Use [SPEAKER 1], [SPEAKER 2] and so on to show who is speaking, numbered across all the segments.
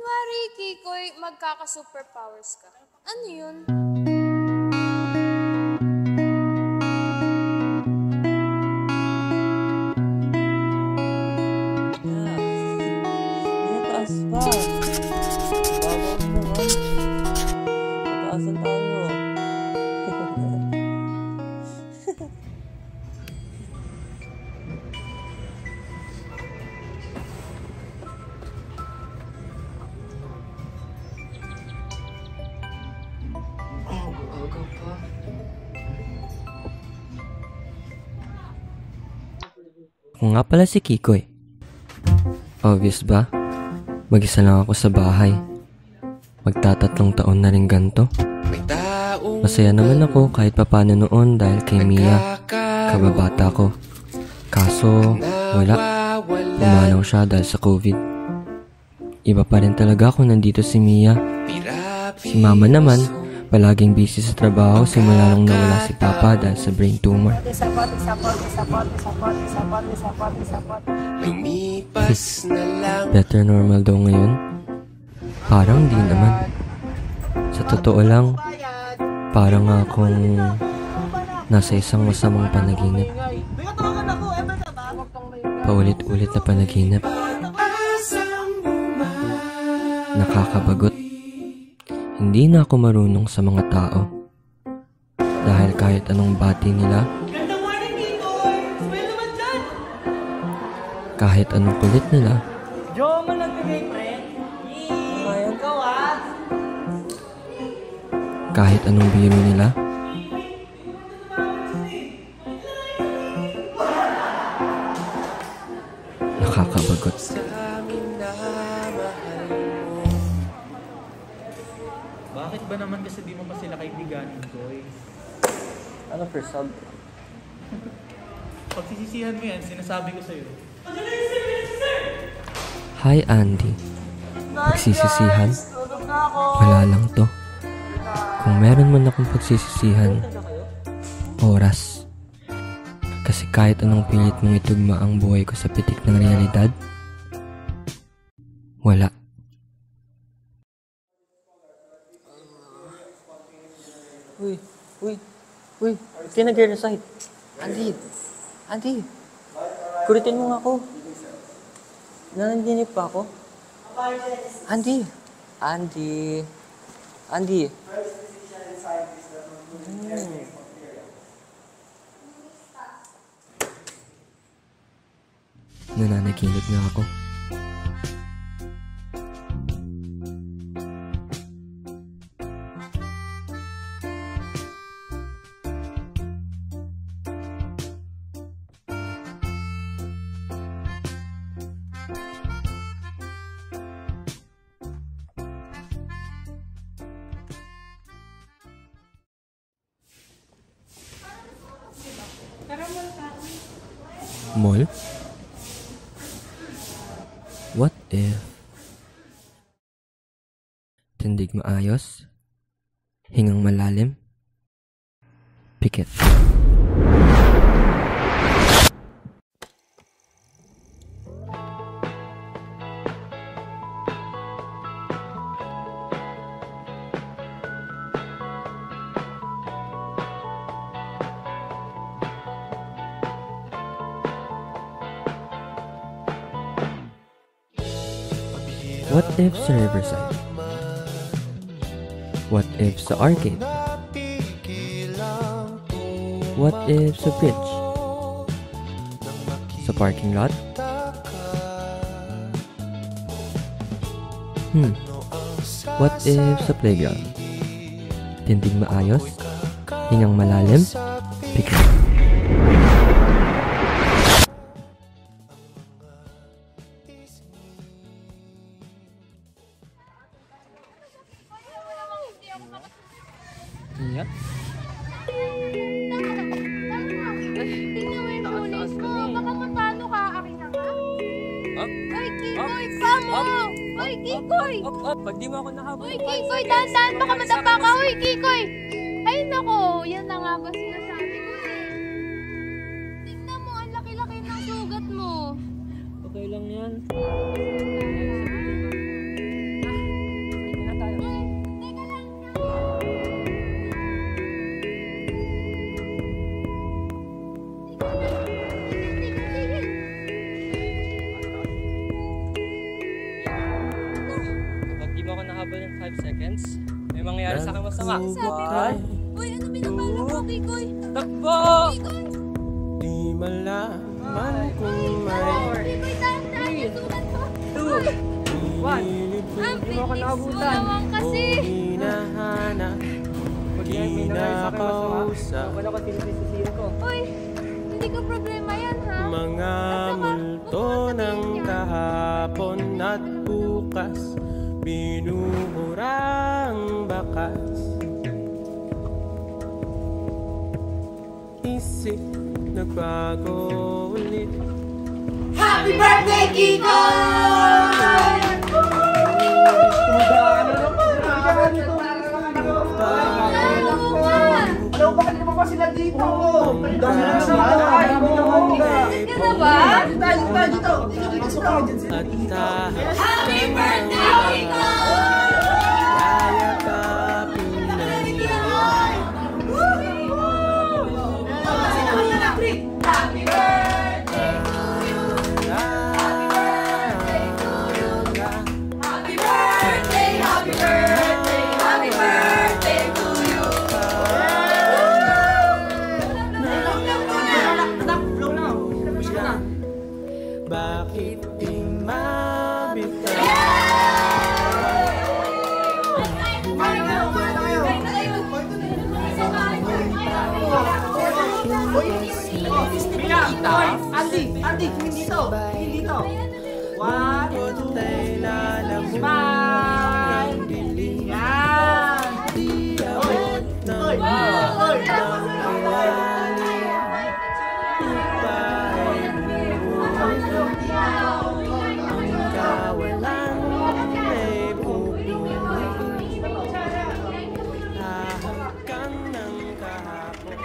[SPEAKER 1] Kunwari, Kikoy, magkaka-superpowers ka. Ano yun?
[SPEAKER 2] Taas pa. Babaw mo naman. Pataasan tayo.
[SPEAKER 3] Aga pa.
[SPEAKER 2] Ako nga pala si Kikoy. Obvious ba? Mag-isa lang ako sa bahay. Magtatatlong taon na rin ganto. Masaya naman ako kahit papano noon dahil kay Mia, kababata ko. Kaso, wala. Pumanaw siya dahil sa COVID. Iba pa rin talaga kung nandito si Mia. Si Mama naman, palaging busy sa trabaho simula nung nawala si Papa dahil sa brain tumor.
[SPEAKER 3] Lumipas na lang.
[SPEAKER 2] Better normal daw ngayon? Parang di naman. Sa totoo lang, parang akong nasa isang masamang panaginip. Paulit-ulit na panaginip. Nakakabagot. Hindi na ako marunong sa mga tao. Dahil kahit anong bati nila, kahit anong kulit nila, kahit anong biro nila, nakakabagot.
[SPEAKER 4] Bakit ba naman kasi di mo pa sila kaibiganin, Koy?
[SPEAKER 2] Ano for sub?
[SPEAKER 4] Pagsisisihan mo yan, sinasabi ko sa'yo.
[SPEAKER 2] Hi Andy. Pagsisisihan? Wala lang to. Kung meron man akong pagsisisihan, oras. Kasi kahit anong pilit mong itugma ang buhay ko sa pitik ng realidad, wala. Uy, kinag-recite. Andy, kuritin mo nga ako. Nananaginip pa ako. Andy. Nananaginip na ako. Mall? What if tindig maayos, hingang malalim, pikit. What if sa Riverside? What if sa arcade? What if sa bridge? Sa parking lot? What if sa playground? Tindig maayos? Hingang malalim? Pikit. Iya.
[SPEAKER 1] Tingnan mo yung ulis mo. Baka mapano ka. Akin na nga. Uy, Kikoy, pa mo! Uy, Kikoy!
[SPEAKER 2] Pag di mo ako nahabol.
[SPEAKER 1] Uy, Kikoy, dahan-dahan. Baka madapa ka. Uy, Kikoy! Ay, nako. Yan na nga ba sinasabi ko eh. Tingnan mo, ang laki-laki ng sugat mo.
[SPEAKER 2] Okay lang yan. habol ng 5 seconds, may mangyayari sa akin masama.
[SPEAKER 1] Uy, ano binabala mo, Kikoy?
[SPEAKER 2] Takbo!
[SPEAKER 3] Di malaman kung may
[SPEAKER 1] Kikoy, tahan-tahan yung sulat mo.
[SPEAKER 2] 2, 1.
[SPEAKER 1] Ang bilis mo naman kasi.
[SPEAKER 3] hinahanap. Di nakausap.
[SPEAKER 2] Wala ko tinisisiyan ko.
[SPEAKER 1] Uy, hindi ko problema yan, ha?
[SPEAKER 3] Mga multo ng kahapon at bukas, binuhurang bakas. Isip nagbago ulit.
[SPEAKER 5] Happy birthday, Kiko! Hello, bakit naman pa sila dito? Bakit
[SPEAKER 1] ka na ba?
[SPEAKER 5] Dito.
[SPEAKER 3] At
[SPEAKER 5] Happy birthday, Kiko!
[SPEAKER 3] yayakapin na niya.
[SPEAKER 5] Happy birthday! Happy birthday! Happy birthday! Happy birthday to you!
[SPEAKER 3] Bakit di mabitaw?
[SPEAKER 5] Andy, dito. One,
[SPEAKER 3] Bakit ay lalamunan
[SPEAKER 5] smile.
[SPEAKER 3] ng dilim?
[SPEAKER 5] Yan.
[SPEAKER 3] Di abot ng
[SPEAKER 5] Oy.
[SPEAKER 3] kawalan ay pupunin. Hahakan ng kahapon.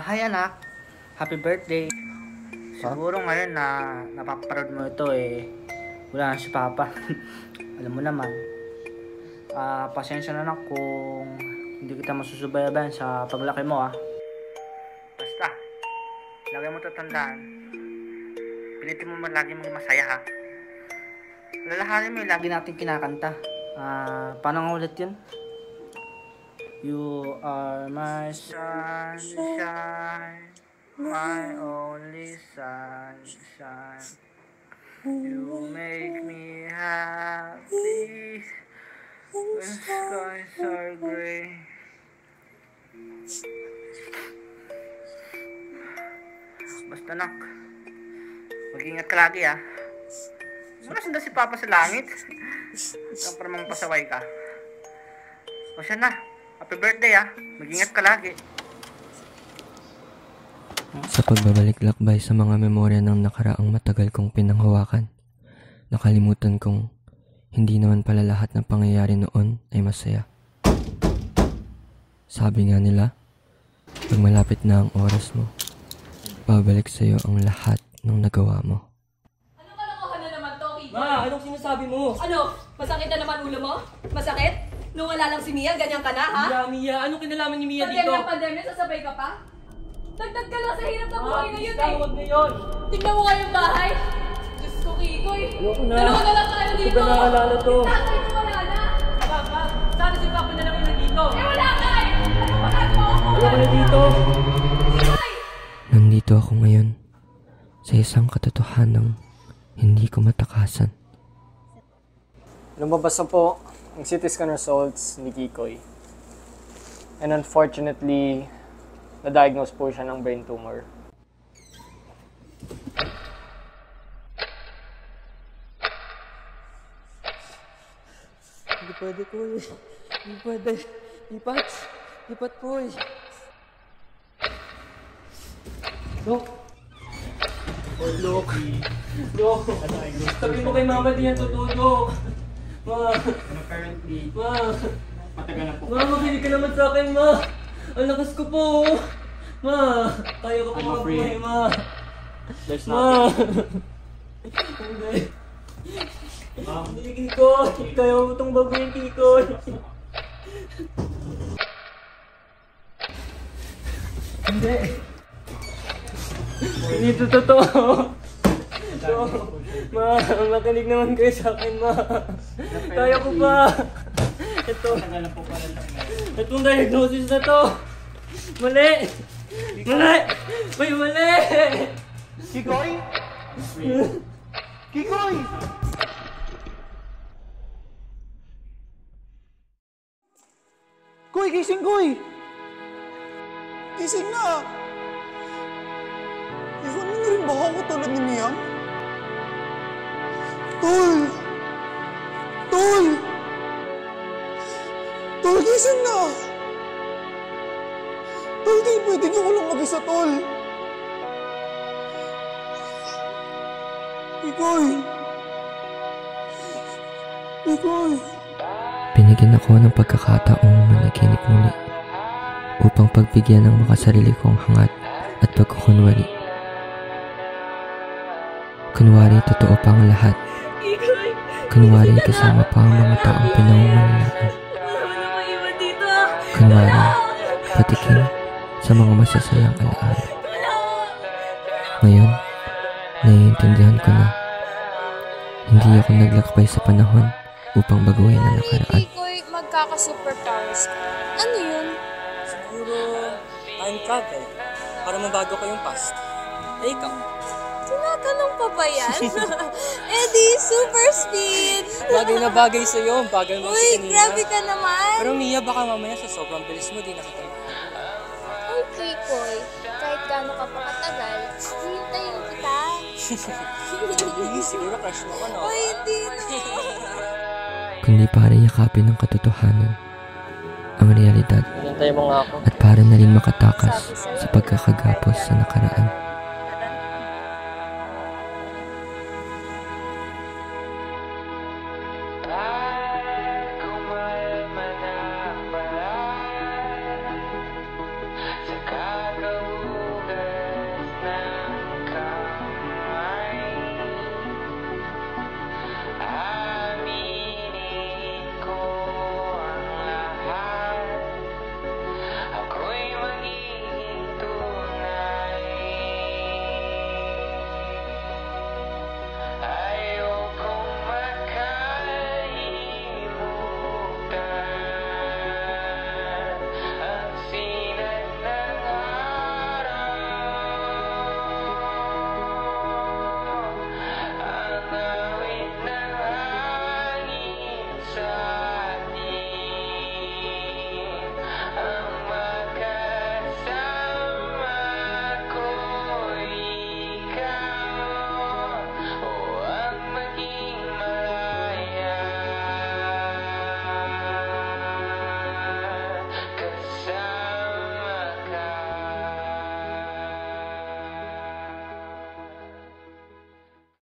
[SPEAKER 6] Hi anak. Happy birthday. Siguro ngayon na napaparod mo ito wala na si Papa. Alam mo naman. Pasensya na anak kung hindi kita masusubaybayan sa paglaki mo Basta, lagi mo tatandaan. Pilitin mo man lagi mong masaya ha. Lalahanin mo yung lagi natin kinakanta. Paano nga ulit yun? You are my sunshine, my only sunshine. You make me happy when skies are gray. Basta nak, mag-ingat ka lagi Sumasundan si Papa sa langit. Para mang pasaway ka. O siya na. Happy birthday Mag-ingat ka lagi.
[SPEAKER 2] Sa pagbabalik lakbay sa mga memorya ng nakaraang matagal kong pinanghawakan, nakalimutan kong hindi naman pala lahat ng pangyayari noon ay masaya. Sabi nga nila, pag malapit na ang oras mo, babalik sa'yo ang lahat ng nagawa mo.
[SPEAKER 7] Anong kalokohan na naman to, Kiko?
[SPEAKER 2] Ma, anong sinasabi mo?
[SPEAKER 7] Ano? Masakit na naman ulo mo? Masakit? Nung wala lang si Mia, ganyan ka na, ha?
[SPEAKER 2] Mia, anong kinalaman ni Mia dito?
[SPEAKER 7] Pandemya, sasabay ka pa? Dagdag ka lang sa hirap na buhay ngayon
[SPEAKER 2] Tawag na yun.
[SPEAKER 7] Tingnan mo nga yung bahay. Diyos ko, Kikoy.
[SPEAKER 2] Ayoko na.
[SPEAKER 7] Dalawa na lang tayo dito.
[SPEAKER 2] Hindi ko naalala to.
[SPEAKER 7] Tatay mo wala na.
[SPEAKER 2] Papa, sana si Papa na lang yung nandito.
[SPEAKER 7] Wala ka Ano ba mo ako?
[SPEAKER 2] Ayoko na dito.
[SPEAKER 7] Kikoy!
[SPEAKER 2] Nandito ako ngayon sa isang katotohanang hindi ko matakasan.
[SPEAKER 8] Lumabas na po ang CT scan results ni Kikoy. And unfortunately, na-diagnose po siya ng brain tumor.
[SPEAKER 2] Hindi pwede, Koy. Hindi pwede. Lipat. Lipat, Koy. Dok. Dok. Dok. Sabi mo kay Mama di yan tutulog. Ma.
[SPEAKER 4] Currently,
[SPEAKER 2] Ma.
[SPEAKER 4] matagal na po.
[SPEAKER 2] Ma, makinig ka naman sa akin, Ma. Ang lakas ko po. Ma, kaya ko po
[SPEAKER 4] I'm
[SPEAKER 2] mabuhay,
[SPEAKER 4] afraid.
[SPEAKER 2] Ma.
[SPEAKER 6] There's
[SPEAKER 8] Ma!
[SPEAKER 6] nothing.
[SPEAKER 8] Hindi. Hindi, Kikoy. Kaya mo itong babuyin, Kikoy. Hindi. Hindi ito totoo. Ma, makinig naman kayo sa akin, ma. Kaya ko pa. Itong diagnosis na to. Mali. Mali. May mali.
[SPEAKER 6] Kikoy? Kikoy! Koy, gising, Koy!
[SPEAKER 9] Gising na! Iwan mo na rin ba ako tulad ni Miyam? Tol! Tol! Tol, gising na! Tol, di pwede niyo ko lang mag-isa, Tol! Ikoy! Ikoy!
[SPEAKER 2] Binigyan ako ng pagkakataong managinip muli upang pagbigyan ng makasarili kong hangat at pagkukunwari. Kunwari totoo pa ang lahat. Kunwari kasama pa ang mga taong pinangungunalaan. Kunwari patikim sa mga masasayang alaala. Ngayon, naiintindihan ko na hindi ako naglakbay sa panahon upang baguhin ang nakaraan.
[SPEAKER 1] Kikoy, magkaka-superpowers ka. Ano yun?
[SPEAKER 8] Siguro, time travel. Para mabago ko yung past. Eh, ikaw?
[SPEAKER 1] Tinatanong pa ba yan? Di, super speed!
[SPEAKER 8] Bagay na bagay sa'yo. Bagay mo
[SPEAKER 1] Uy,
[SPEAKER 8] si kanina.
[SPEAKER 1] grabe ka naman!
[SPEAKER 8] Pero Mia, baka mamaya sa sobrang bilis mo, di na kita makakala.
[SPEAKER 1] Ay, Kikoy, kahit gaano ka pa katagal, hihintayin kita.
[SPEAKER 8] Siguro crush mo ko, no?
[SPEAKER 1] Uy, hindi na.
[SPEAKER 2] Kundi para yakapin ang katotohanan, ang realidad,
[SPEAKER 8] Hintay mo nga ako.
[SPEAKER 2] at para na rin makatakas sa pagkakagapos sa nakaraan.